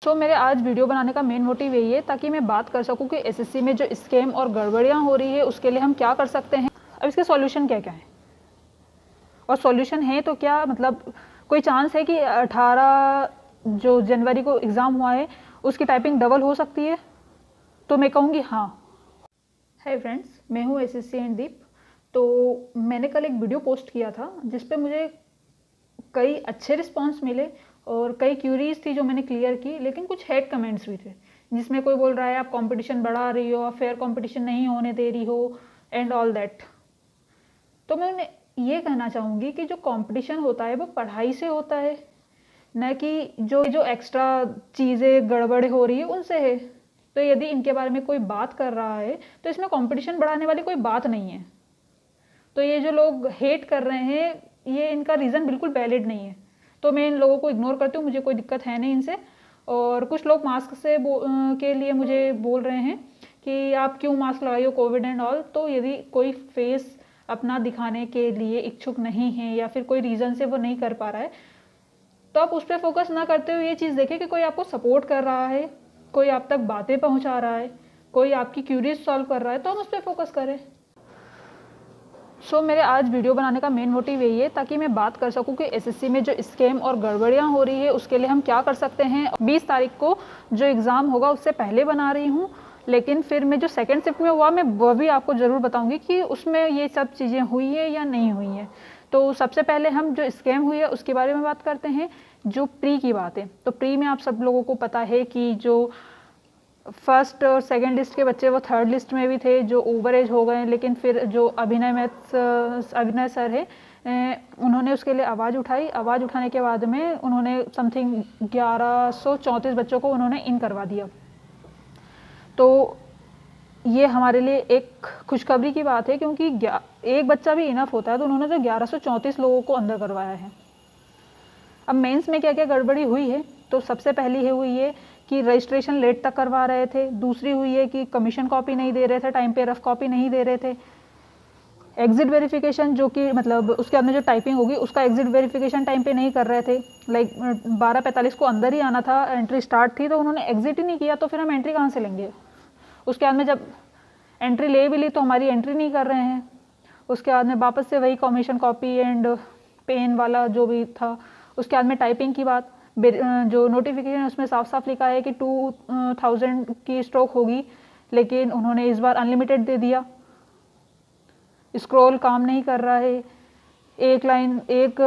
तो मेरे आज वीडियो बनाने का मेन मोटिव यही है ताकि मैं बात कर सकूं कि एसएससी में जो स्कैम और गड़बड़ियां हो रही है उसके लिए हम क्या कर सकते हैं। अब इसके सॉल्यूशन क्या क्या है और सॉल्यूशन है तो क्या, मतलब कोई चांस है कि 18 जो जनवरी को एग्ज़ाम हुआ है उसकी टाइपिंग डबल हो सकती है? तो मैं कहूँगी हाँ। हाय फ्रेंड्स, मैं हूँ एसएससी एंड दीप। तो मैंने कल एक वीडियो पोस्ट किया था जिस पे मुझे कई अच्छे रिस्पांस मिले और कई क्यूरीज थी जो मैंने क्लियर की, लेकिन कुछ हेट कमेंट्स भी थे जिसमें कोई बोल रहा है आप कंपटीशन बढ़ा रही हो, आप फेयर कंपटीशन नहीं होने दे रही हो एंड ऑल दैट। तो मैं उन्हें ये कहना चाहूँगी कि जो कंपटीशन होता है वो पढ़ाई से होता है, न कि जो जो एक्स्ट्रा चीज़ें गड़बड़ हो रही है उनसे है। तो यदि इनके बारे में कोई बात कर रहा है तो इसमें कंपटीशन बढ़ाने वाली कोई बात नहीं है। तो ये जो लोग हेट कर रहे हैं ये इनका रीज़न बिल्कुल वैलिड नहीं है। तो मैं इन लोगों को इग्नोर करती हूँ, मुझे कोई दिक्कत है नहीं इनसे। और कुछ लोग मास्क से के लिए मुझे बोल रहे हैं कि आप क्यों मास्क लगाई हो, कोविड एंड ऑल। तो यदि कोई फेस अपना दिखाने के लिए इच्छुक नहीं है या फिर कोई रीज़न से वो नहीं कर पा रहा है तो आप उस पर फोकस ना करते हुए ये चीज़ देखें कि कोई आपको सपोर्ट कर रहा है, कोई आप तक बातें पहुंचा रहा है, कोई आपकी क्यूरीज सॉल्व कर रहा है, तो हम उस पर फोकस करें। मेरे आज वीडियो बनाने का मेन मोटिव यही है ताकि मैं बात कर सकूं कि एसएससी में जो स्कैम और गड़बड़ियां हो रही है उसके लिए हम क्या कर सकते हैं। 20 तारीख को जो एग्ज़ाम होगा उससे पहले बना रही हूं, लेकिन फिर मैं जो सेकंड शिफ्ट में हुआ मैं वह भी आपको ज़रूर बताऊंगी कि उसमें ये सब चीज़ें हुई है या नहीं हुई हैं। तो सबसे पहले हम जो स्कैम हुई है उसके बारे में बात करते हैं। जो प्री की बात है, तो प्री में आप सब लोगों को पता है कि जो फर्स्ट और सेकंड लिस्ट के बच्चे वो थर्ड लिस्ट में भी थे जो ओवर एज हो गए, लेकिन फिर जो अभिनय सर है उन्होंने उसके लिए आवाज़ उठाई। आवाज़ उठाने के बाद में उन्होंने समथिंग 1134 बच्चों को उन्होंने इन करवा दिया। तो ये हमारे लिए एक खुशखबरी की बात है क्योंकि एक बच्चा भी इनफ होता है, तो उन्होंने तो 1134 लोगों को अंदर करवाया है। अब मेंस में क्या क्या गड़बड़ी हुई है, तो सबसे पहली है हुई है कि रजिस्ट्रेशन लेट तक करवा रहे थे। दूसरी हुई है कि कमीशन कॉपी नहीं दे रहे थे, टाइम पे रफ कॉपी नहीं दे रहे थे। एग्जिट वेरिफिकेशन जो कि मतलब उसके बाद में जो टाइपिंग होगी उसका एग्जिट वेरिफिकेशन टाइम पे नहीं कर रहे थे। लाइक 12:45 को अंदर ही आना था, एंट्री स्टार्ट थी तो उन्होंने एग्जिट ही नहीं किया, तो फिर हम एंट्री कहाँ से लेंगे। उसके बाद में जब एंट्री ले भी ली तो हमारी एंट्री नहीं कर रहे हैं। उसके बाद में वापस से वही कमीशन कॉपी एंड पेन वाला जो भी था। उसके बाद में टाइपिंग की बात, जो नोटिफिकेशन है उसमें साफ साफ लिखा है कि 2000 की स्ट्रोक होगी, लेकिन उन्होंने इस बार अनलिमिटेड दे दिया। स्क्रॉल काम नहीं कर रहा है, एक लाइन एक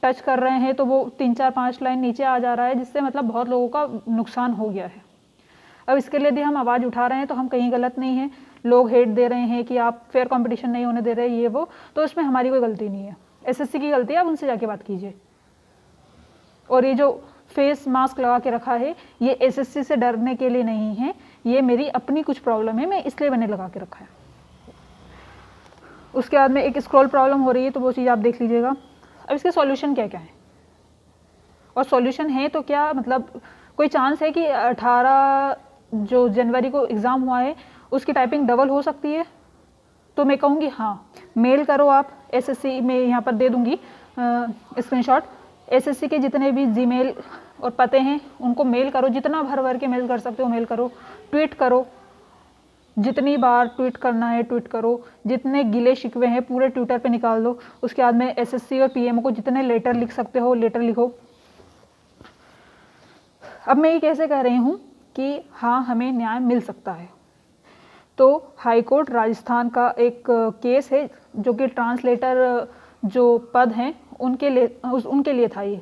टच कर रहे हैं तो वो 3-4-5 लाइन नीचे आ जा रहा है, जिससे मतलब बहुत लोगों का नुकसान हो गया है। अब इसके लिए यदि हम आवाज़ उठा रहे हैं तो हम कहीं गलत नहीं हैं। लोग हेट दे रहे हैं कि आप फेयर कंपटीशन नहीं होने दे रहे ये वो, तो इसमें हमारी कोई गलती नहीं है, एसएससी की गलती है, आप उनसे जाके बात कीजिए। और ये जो फेस मास्क लगा के रखा है ये एसएससी से डरने के लिए नहीं है, ये मेरी अपनी कुछ प्रॉब्लम है, मैं इसलिए मैंने लगा के रखा है। उसके बाद में एक स्क्रॉल प्रॉब्लम हो रही है तो वो चीज़ आप देख लीजिएगा। अब इसके सॉल्यूशन क्या क्या है और सॉल्यूशन है तो क्या, मतलब कोई चांस है कि 18 जो जनवरी को एग्ज़ाम हुआ है उसकी टाइपिंग डबल हो सकती है? तो मैं कहूँगी हाँ। मेल करो आप एसएससी में, यहाँ पर दे दूँगी स्क्रीनशॉट। एसएससी के जितने भी जीमेल और पते हैं उनको मेल करो, जितना भर भर के मेल कर सकते हो मेल करो। ट्वीट करो, जितनी बार ट्वीट करना है ट्वीट करो, जितने गिले शिकवे हैं पूरे ट्विटर पे निकाल दो। उसके बाद में एसएससी और पीएम को जितने लेटर लिख सकते हो लेटर लिखो। अब मैं ये कैसे कह रही हूँ कि हाँ हमें न्याय मिल सकता है, तो हाईकोर्ट राजस्थान का एक केस है जो कि ट्रांसलेटर जो पद हैं उनके लिए था ये।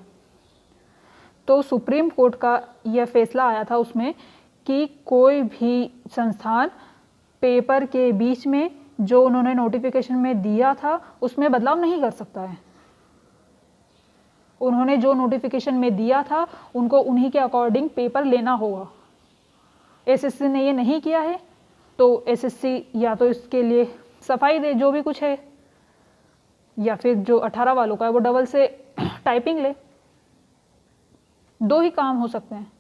तो सुप्रीम कोर्ट का यह फैसला आया था उसमें कि कोई भी संस्थान पेपर के बीच में जो उन्होंने नोटिफिकेशन में दिया था उसमें बदलाव नहीं कर सकता है। उन्होंने जो नोटिफिकेशन में दिया था उनको उन्हीं के अकॉर्डिंग पेपर लेना होगा। एसएससी ने ये नहीं किया है तो एसएससी या तो इसके लिए सफाई दे जो भी कुछ है, या फिर जो 18 वालों का है वो डबल से टाइपिंग ले। दो ही काम हो सकते हैं।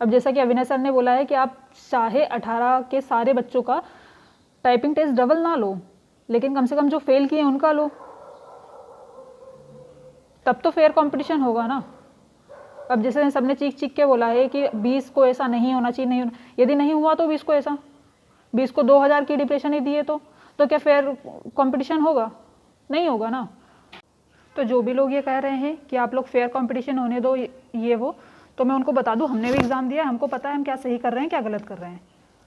अब जैसा कि अविनाश सर ने बोला है कि आप चाहे 18 के सारे बच्चों का टाइपिंग टेस्ट डबल ना लो, लेकिन कम से कम जो फेल किए उनका लो, तब तो फेयर कंपटीशन होगा ना। अब जैसे सबने चीख चीख के बोला है कि 20 को ऐसा नहीं होना चाहिए, नहीं होना, यदि नहीं हुआ तो 20 को ऐसा, 20 को 2000 की डिप्रेशन ही दिए तो क्या फेयर कंपटीशन होगा? नहीं होगा ना। तो जो भी लोग ये कह रहे हैं कि आप लोग फेयर कंपटीशन होने दो ये वो, तो मैं उनको बता दूं हमने भी एग्ज़ाम दिया है, हमको पता है हम क्या सही कर रहे हैं क्या गलत कर रहे हैं।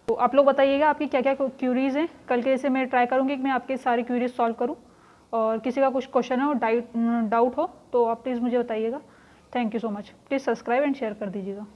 तो आप लोग बताइएगा आपकी क्या क्या क्यूरीज़ हैं। कल के जैसे मैं ट्राई करूँगी कि मैं आपके सारी क्यूरीज सॉल्व करूँ, और किसी का कुछ क्वेश्चन हो, डाउट हो तो आप प्लीज़ मुझे बताइएगा। Thank you so much. Please subscribe and share कर दीजिएगा।